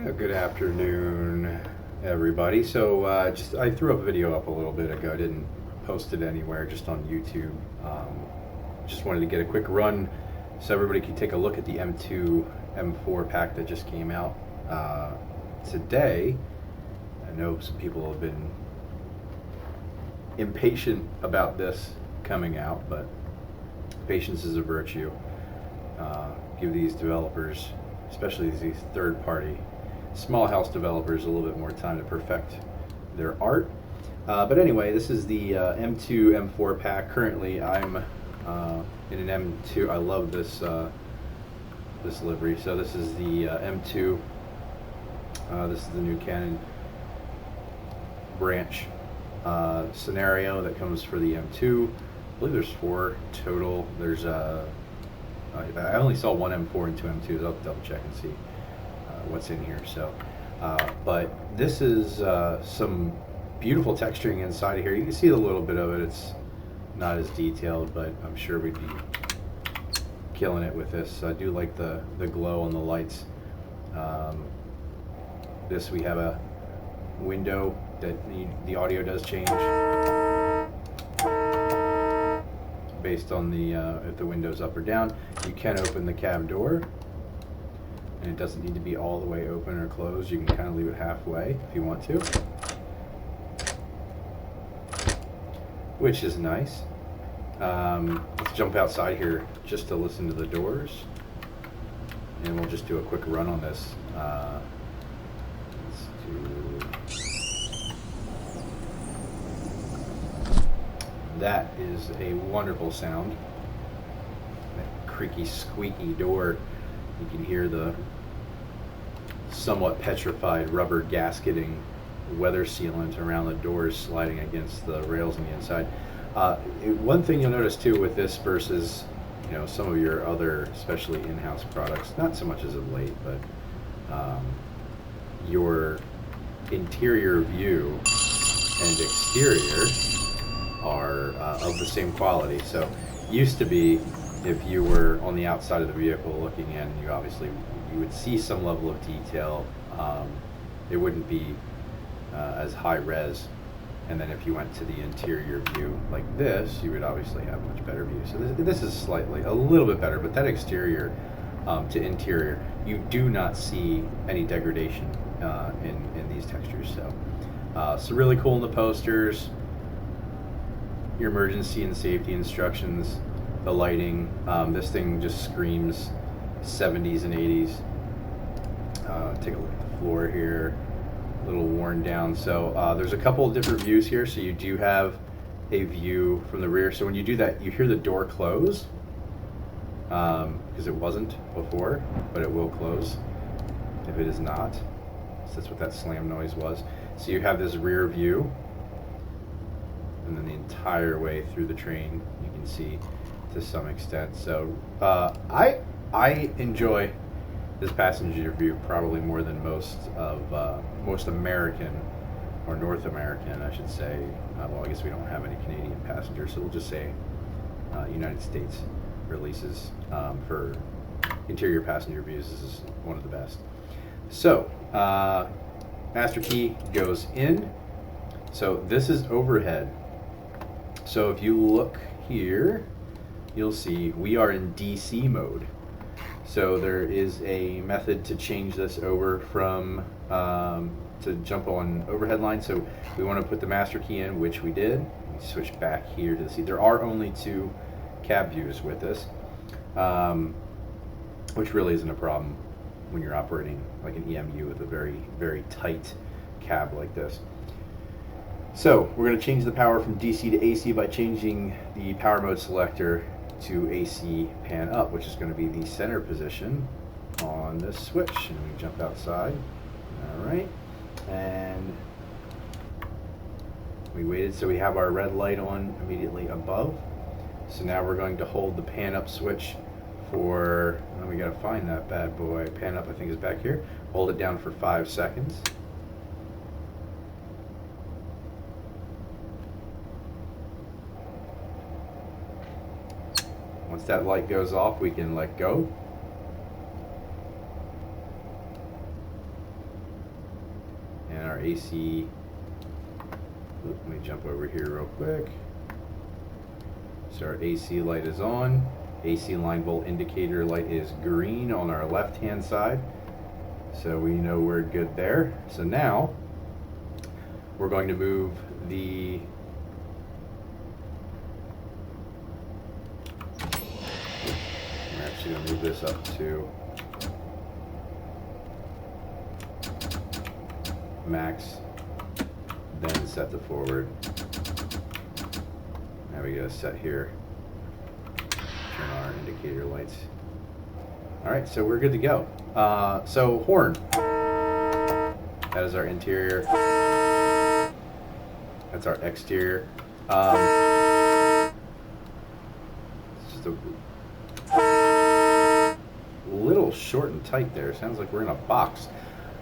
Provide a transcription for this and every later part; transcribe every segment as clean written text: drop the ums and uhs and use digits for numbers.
Good afternoon, everybody. So I threw a video up a little bit ago. I didn't post it anywhere, just on YouTube. Just wanted to get a quick run so everybody could take a look at the M2 M4 pack that just came out today. I know some people have been impatient about this coming out, but patience is a virtue. Give these developers, especially these third-party small house developers, a little bit more time to perfect their art. But anyway, this is the M2 M4 pack. Currently, I'm in an M2. I love this this livery. So this is the M2. This is the new Canon branch scenario that comes for the M2. I believe there's 4 total. There's I only saw one M4 and 2 M2s. I'll double check and see what's in here. So, but this is some beautiful texturing inside of here. You can see a little bit of it. It's not as detailed, but I'm sure we'd be killing it with this. I do like the glow on the lights. This, we have a window that the audio does change based on the if the window's up or down. You can open the cab door, and it doesn't need to be all the way open or closed. You can kind of leave it halfway if you want to, which is nice. Let's jump outside here just to listen to the doors, and we'll just do a quick run on this. Let's do... That is a wonderful sound. That creaky, squeaky door. You can hear the somewhat petrified rubber gasketing weather sealant around the doors sliding against the rails on the inside. One thing you'll notice too with this versus, you know, some of your other, especially in-house products, not so much as of late, but your interior view and exterior are of the same quality. So used to be, if you were on the outside of the vehicle looking in, you would see some level of detail. It wouldn't be as high res, and then if you went to the interior view like this, you would obviously have much better view. So this is slightly a little bit better, but that exterior to interior, you do not see any degradation in these textures. So really cool in the posters. Your emergency and safety instructions, the lighting. This thing just screams 70s and 80s. Take a look at the floor here, a little worn down. So there's a couple of different views here. So you do have a view from the rear. So when you do that, you hear the door close, because it wasn't before, but it will close if it is not. So that's what that slam noise was. So you have this rear view, and then the entire way through the train you can see to some extent. So I enjoy this passenger view probably more than most American, or North American I should say. Well, I guess we don't have any Canadian passengers, so we'll just say United States releases for interior passenger views. This is one of the best. So master key goes in. So this is overhead. So if you look here, you'll see we are in DC mode. So there is a method to change this over from, to jump on overhead line. So we want to put the master key in, which we did. We switch back here to the seat. There are only 2 cab views with this, which really isn't a problem when you're operating like an EMU with a very, very tight cab like this. So we're going to change the power from DC to AC by changing the power mode selector to AC pan up, which is going to be the center position on this switch. And we jump outside. All right. And we waited, so we have our red light on immediately above. So now we're going to hold the pan up switch for, we got to find that bad boy. Pan up, I think, is back here. Hold it down for 5 seconds. Once that light goes off, we can let go. AC. Let me jump over here real quick. So our AC light is on. AC line volt indicator light is green on our left hand side. So we know we're good there. So now we're going to move the we're actually going to move this up to max, then set the forward. Now we got to set here. Turn on our indicator lights. All right, so we're good to go. So horn. That is our interior. That's our exterior. It's just a little short and tight there. Sounds like we're in a box.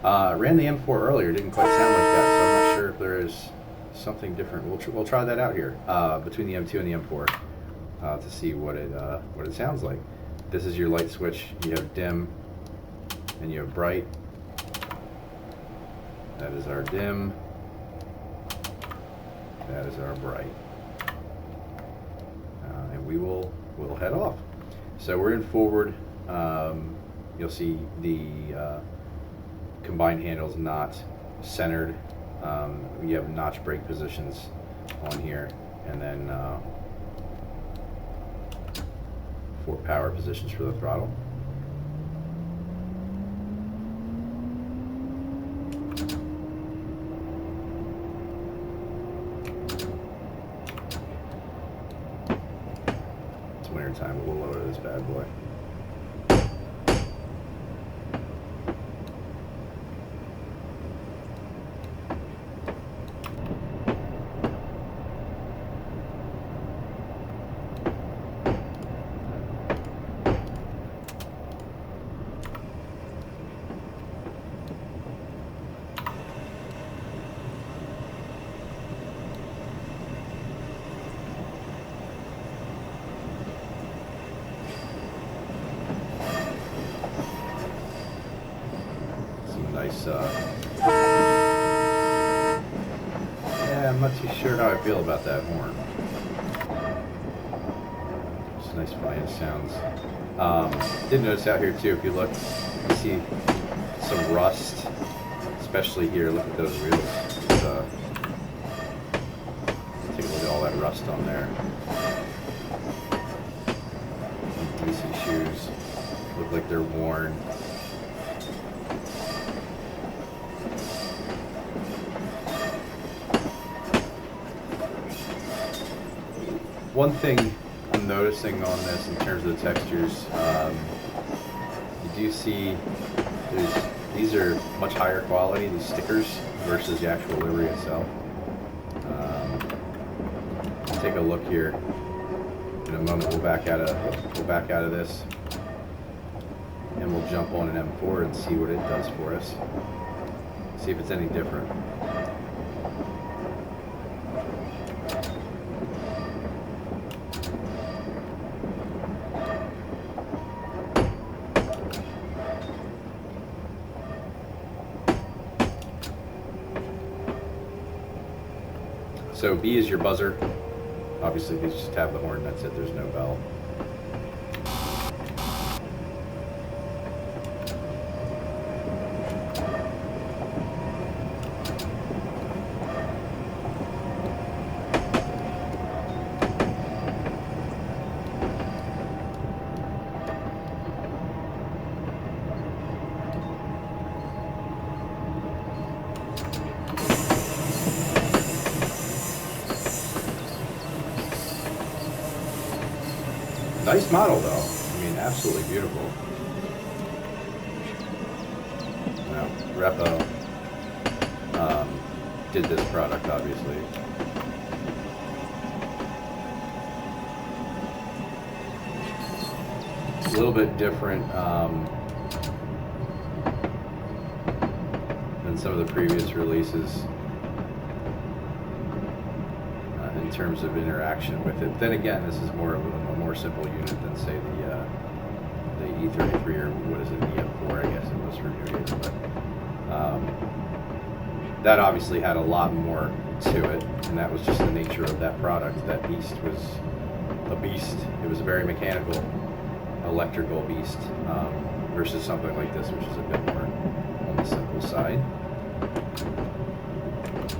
Ran the M4 earlier. Didn't quite sound like that, so I'm not sure if there is something different. We'll try that out here between the M2 and the M4 to see what it sounds like. This is your light switch. You have dim and you have bright. That is our dim. That is our bright. And we'll head off. So we're in forward. You'll see the combined handles not centered. You have notch brake positions on here, and then 4 power positions for the throttle. It's winter time, but we'll lower this bad boy. Nice, yeah, I'm not too sure how I feel about that horn. It's nice flying sounds. Did notice out here too, if you look, you see some rust, especially here. Look at those wheels. Take a look at all that rust on there. DC shoes look like they're worn. One thing I'm noticing on this in terms of the textures, you do see these are much higher quality, these stickers, versus the actual livery itself. Let's take a look here. In a moment, we'll back out of this, and we'll jump on an M4 and see what it does for us. See if it's any different. So B is your buzzer. Obviously, you just have the horn, that's it, there's no bell. Nice model though. I mean, absolutely beautiful. Now, Reppo did this product, obviously. A little bit different than some of the previous releases in terms of interaction with it. Then again, this is more of a more simple unit than say the E33 or what is it, the M4, I guess it was for New Year. But that obviously had a lot more to it, and that was just the nature of that product. That beast was a beast. It was a very mechanical, electrical beast, versus something like this, which is a bit more on the simple side.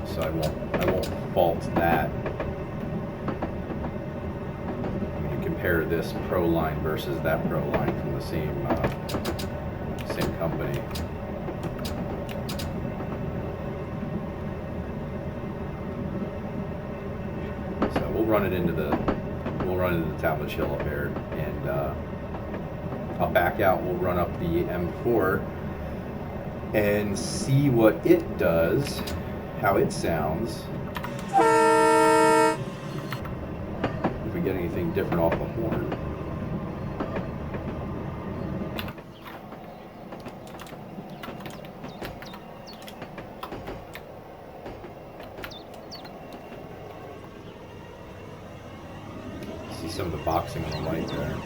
So I won't fault that. When you compare this Pro line versus that Pro line from the same company. So we'll run it into the Talmadge Hill up there, and I'll back out. We'll run up the M4 and see what it does, how it sounds. If we get anything different off the horn. See some of the boxing on the light there.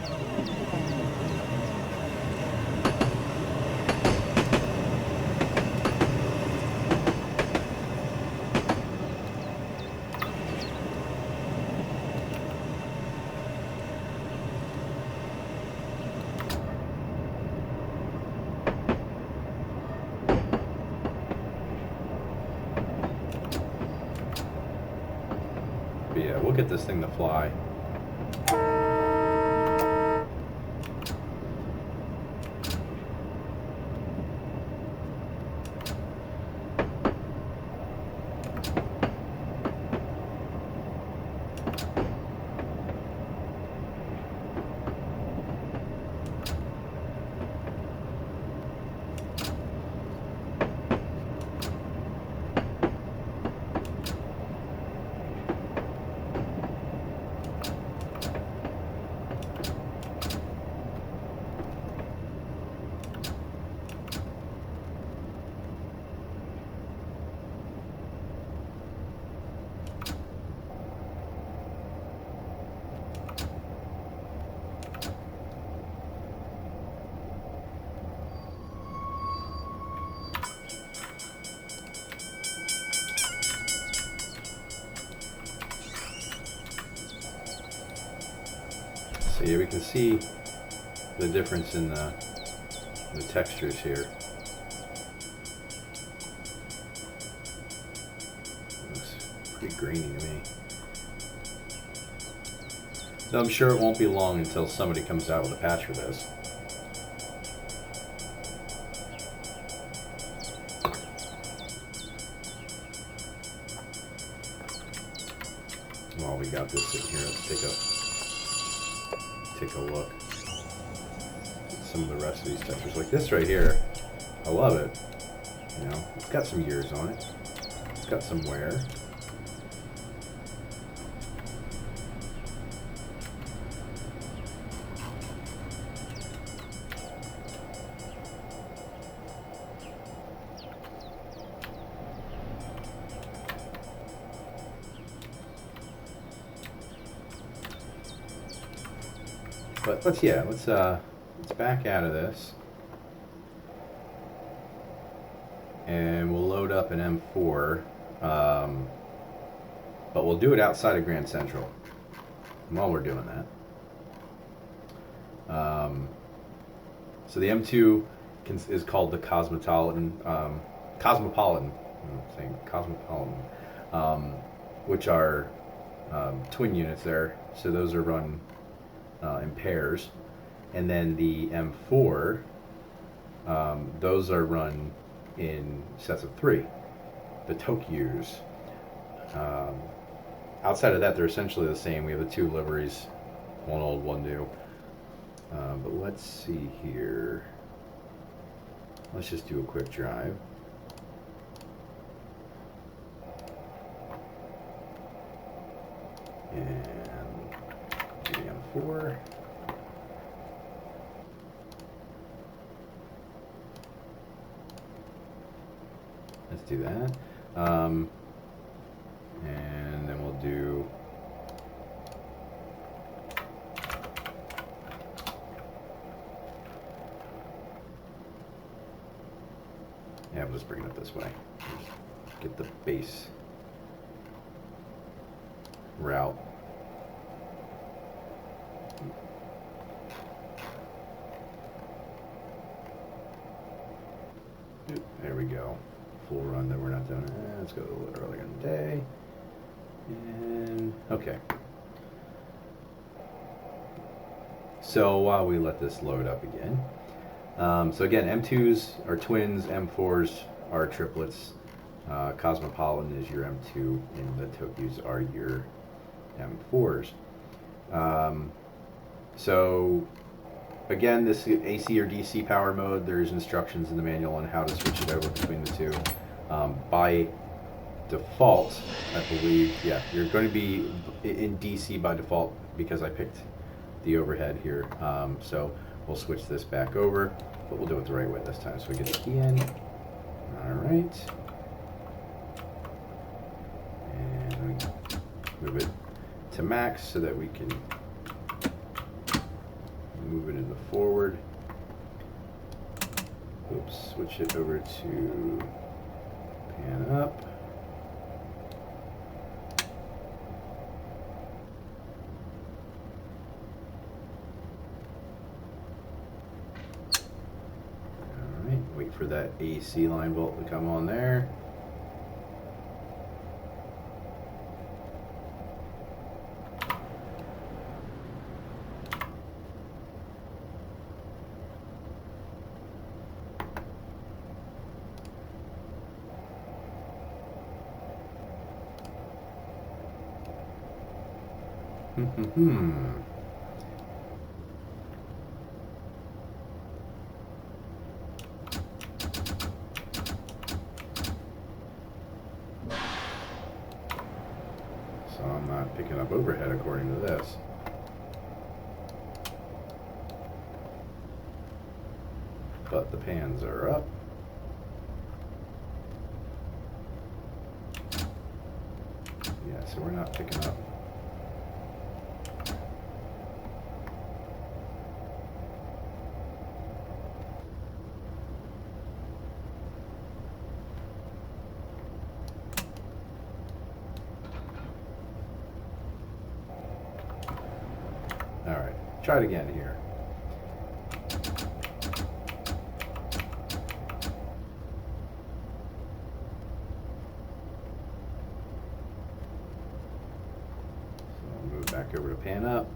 But yeah, we'll get this thing to fly. So yeah, we can see the difference in the textures here. Looks pretty grainy to me. Though I'm sure it won't be long until somebody comes out with a patch for this. While we got this sitting here, let's take a look at some of the rest of these textures. Like this right here, I love it. You know, it's got some years on it. It's got some wear. But let's back out of this, and we'll load up an M4, but we'll do it outside of Grand Central while we're doing that. So the M2 is called the Cosmopolitan, I'm saying Cosmopolitan, which are twin units there. So those are run in pairs, and then the M4, those are run in sets of 3, the Tokyos. Outside of that, they're essentially the same. We have the 2 liveries, one old, one new. But let's see here. Let's just do a quick drive. And M4. Let's do that. And then we'll do we'll just bring it up this way. get the base route. Oop, there we go. Full run that we're not doing. Let's go a little earlier in the day. And okay. So while we let this load up again. So again, M2s are twins, M4s are triplets. Cosmopolitan is your M2, and the Tokyos are your M4s. So again, this is AC or DC power mode. There's instructions in the manual on how to switch it over between the two. By default, I believe, yeah, you're going to be in DC by default because I picked the overhead here. So we'll switch this back over, but we'll do it the right way this time. So we get the key in. All right. And move it to max so that we can move it into forward. Oops, switch it over to pan up. All right, wait for that AC line bolt to come on there. So I'm not picking up overhead according to this. But the pans are up. Yeah, so we're not picking up. All right, try it again here. So I'll move back over to pan up.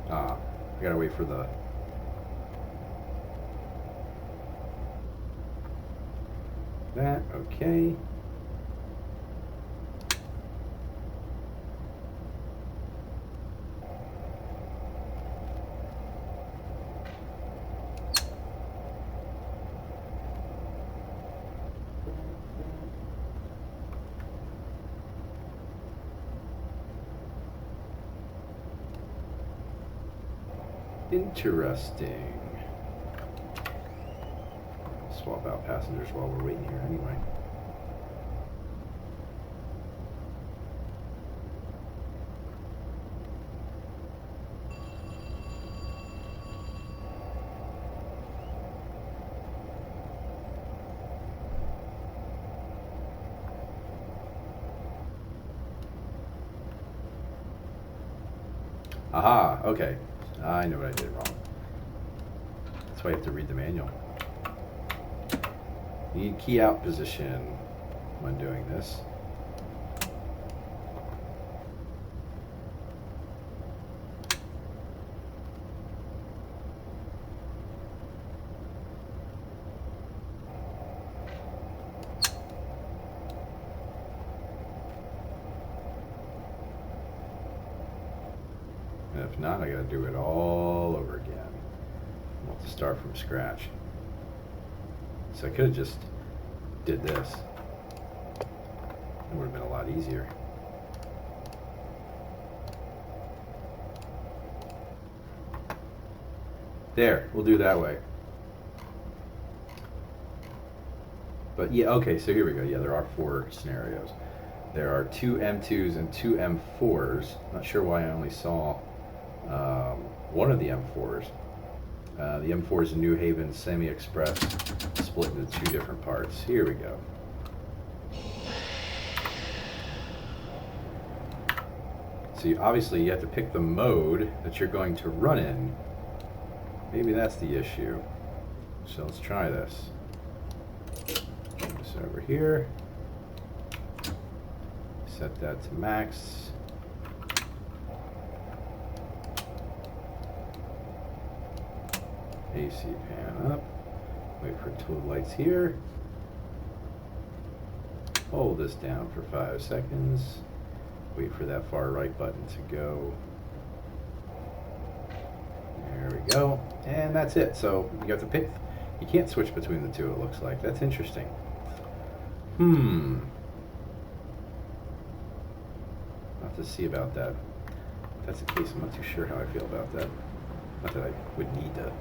I gotta wait for the that, okay. Interesting. Swap out passengers while we're waiting here anyway. Aha, okay. I know what I did wrong. That's why you have to read the manual. You need key out position when doing this. And if not, I gotta do it all over again. I'll have to start from scratch. So I could have just did this. It would have been a lot easier. There, we'll do it that way. But yeah, okay, so here we go. Yeah, there are 4 scenarios. There are 2 M2s and 2 M4s. Not sure why I only saw one of the M4s. The M4 is a New Haven Semi-Express, split into two different parts. Here we go. So obviously you have to pick the mode that you're going to run in. Maybe that's the issue. So let's try this. Put this over here. Set that to max. AC pan up. Wait for two lights here. Hold this down for 5 seconds. Wait for that far right button to go. There we go. And that's it. So you have to pick. You can't switch between the two, it looks like. That's interesting. I'll have to see about that. If that's the case, I'm not too sure how I feel about that. Not that I would need to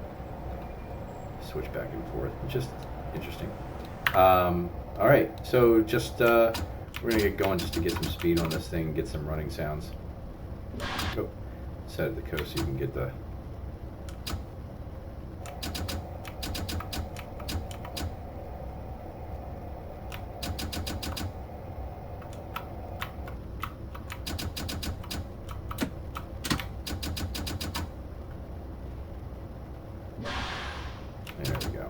switch back and forth. Just interesting. All right, so just we're gonna get going just to get some speed on this thing, get some running sounds. Oh, set the coast so you can get the. There we go.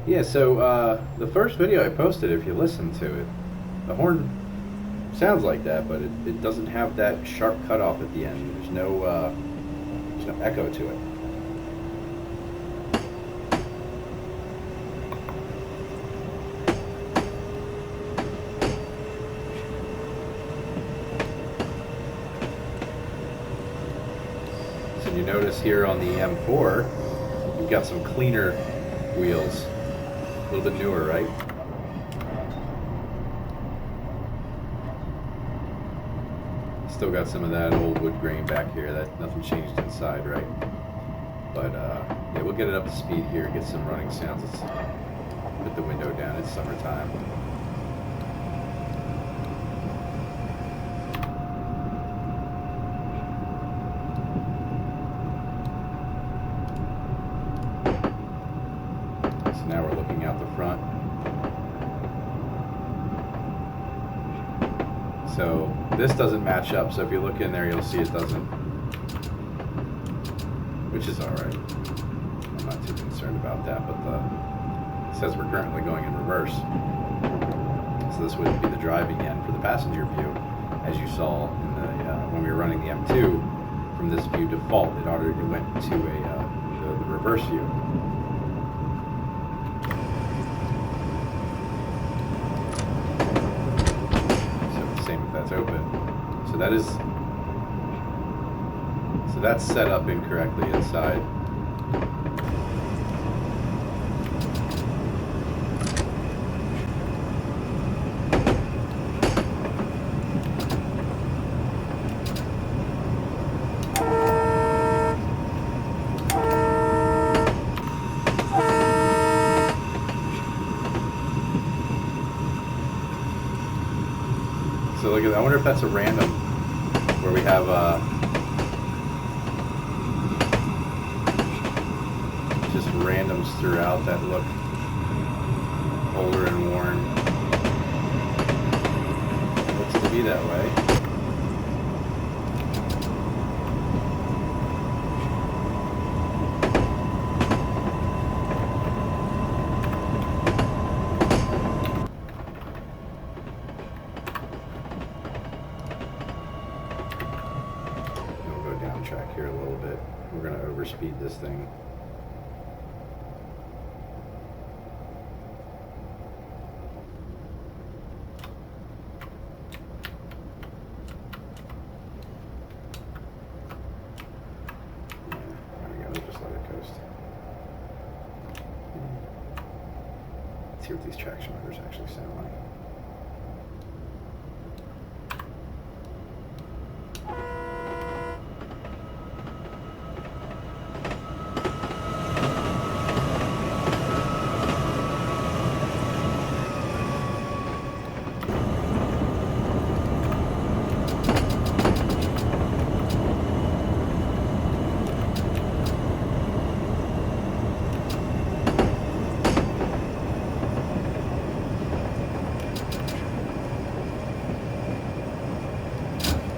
Yeah, so the first video I posted, if you listen to it, the horn sounds like that, but it doesn't have that sharp cutoff at the end. There's no echo to it. So you notice here on the M4, you've got some cleaner wheels. A little bit newer, right? Still got some of that old wood grain back here. That nothing changed inside, right? But yeah, we'll get it up to speed here. Get some running sounds. Let's put the window down. It's summertime. Now we're looking out the front. So this doesn't match up, so if you look in there you'll see it doesn't, which is alright. I'm not too concerned about that, but it says we're currently going in reverse. So this would be the driving end. For the passenger view, as you saw in the when we were running the M2, from this view default, it already went to the reverse view. That's open. So that's set up incorrectly inside. So look at that. I wonder if that's a random, where we have just randoms throughout that look older and worn. It looks to be that way. Track here a little bit. We're going to overspeed this thing. There we go. Just let it coast. Let's hear what these traction motors actually sound like.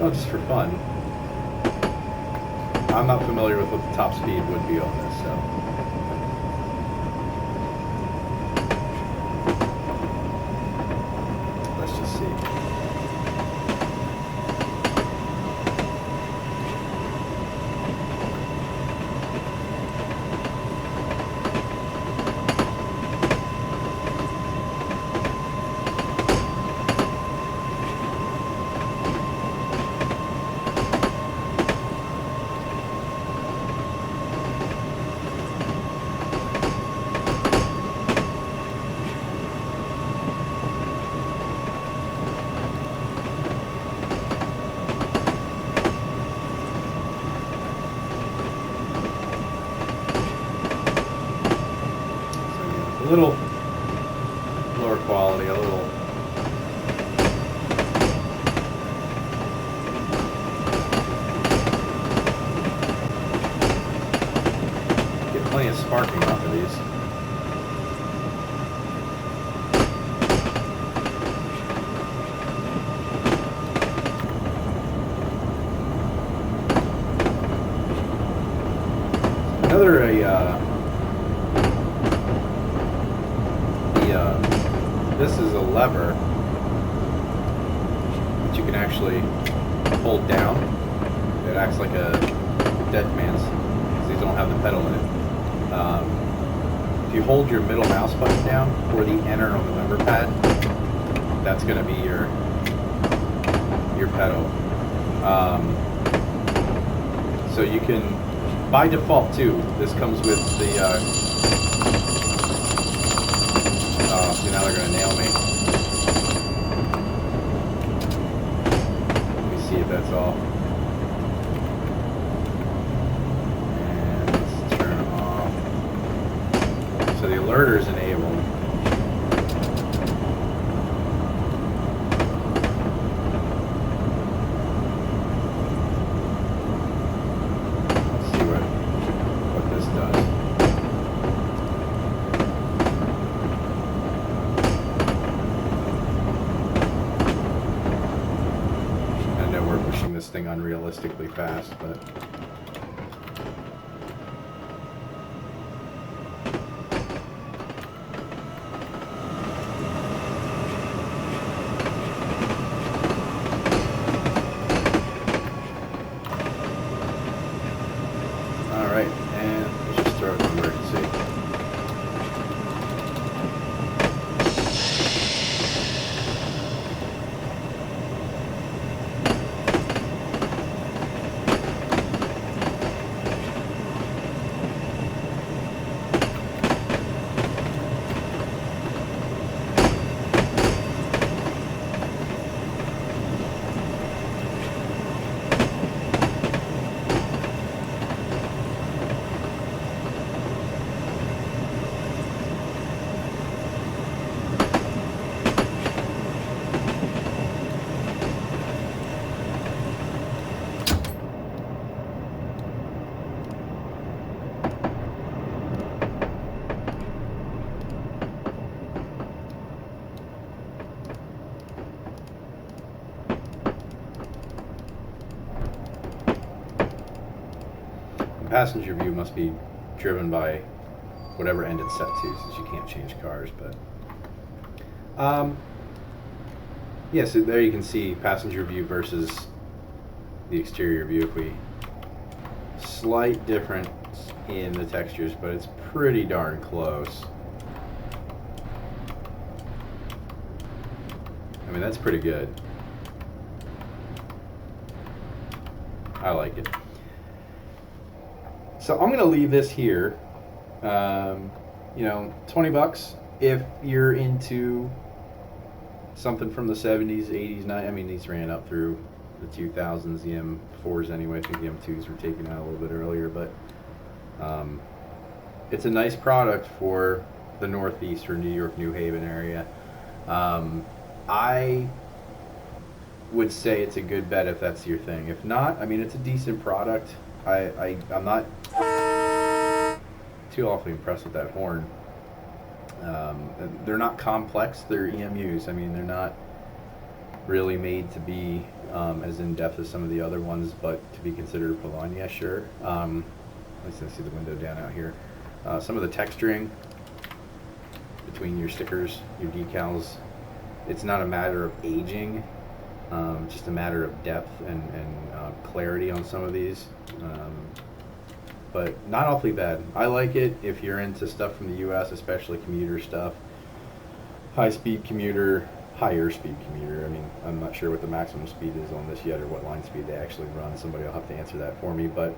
know, just for fun. I'm not familiar with what the top speed would be on this, so. Let's just see. A little lower quality, a little get plenty of sparking off of these. Another this is a lever that you can actually hold down. It acts like a dead man's, because these don't have the pedal in it. If you hold your middle mouse button down or the enter on the number pad, that's going to be your pedal. So you can, by default too, this comes with the see, now they're going to nail me. Let me see if that's all. And let's turn off. So the alerter is enabled. Let's see what this does. This thing unrealistically fast, but all right, and let's just throw it in emergency. Passenger view must be driven by whatever end it's set to, since you can't change cars. But yeah, so there you can see passenger view versus the exterior view. If we slight difference in the textures, but it's pretty darn close. I mean, that's pretty good. I like it. So I'm going to leave this here. You know, 20 bucks if you're into something from the 70s, 80s, 90s. I mean, these ran up through the 2000s, the M4s anyway. I think the M2s were taken out a little bit earlier, but it's a nice product for the Northeast or New York, New Haven area. I would say it's a good bet if that's your thing. If not, I mean, it's a decent product. I'm not too awfully impressed with that horn. They're not complex, they're EMUs. I mean, they're not really made to be as in depth as some of the other ones, but to be considered a pull line, yeah, sure. Let's see the window down out here. Some of the texturing between your stickers, your decals, it's not a matter of aging, just a matter of depth and clarity on some of these. But not awfully bad. I like it if you're into stuff from the US, especially commuter stuff. High-speed commuter, higher speed commuter. I mean, I'm not sure what the maximum speed is on this yet or what line speed they actually run. Somebody will have to answer that for me. But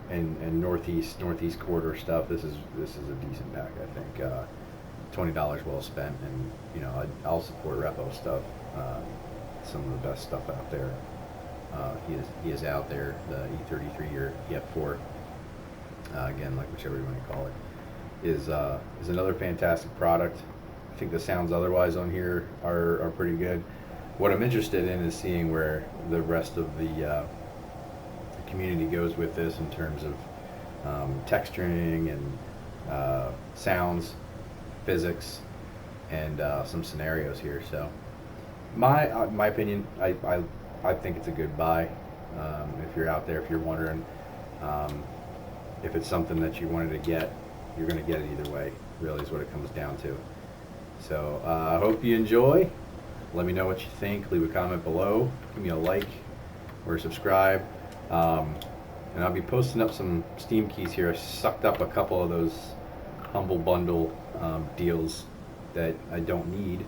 and northeast corridor stuff, this is a decent pack, I think. $20 well spent, and you know, I'll support Reppo stuff. Some of the best stuff out there. He is out there. The E33 or EF4, again, like whichever you want to call it, is another fantastic product. I think the sounds otherwise on here are pretty good. What I'm interested in is seeing where the rest of the community goes with this in terms of texturing and sounds, physics, and some scenarios here. So my opinion, I think it's a good buy. If you're out there, if you're wondering if it's something that you wanted to get, you're going to get it either way, really is what it comes down to. So I hope you enjoy. Let me know what you think. Leave a comment below. Give me a like or subscribe. And I'll be posting up some Steam keys here. I sucked up a couple of those Humble Bundle deals that I don't need,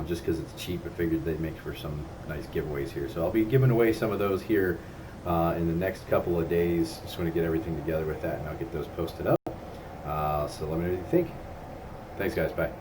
just because it's cheap. I figured they'd make for some nice giveaways here. So I'll be giving away some of those here in the next couple of days. Just want to get everything together with that, and I'll get those posted up. So let me know what you think. Thanks, guys. Bye.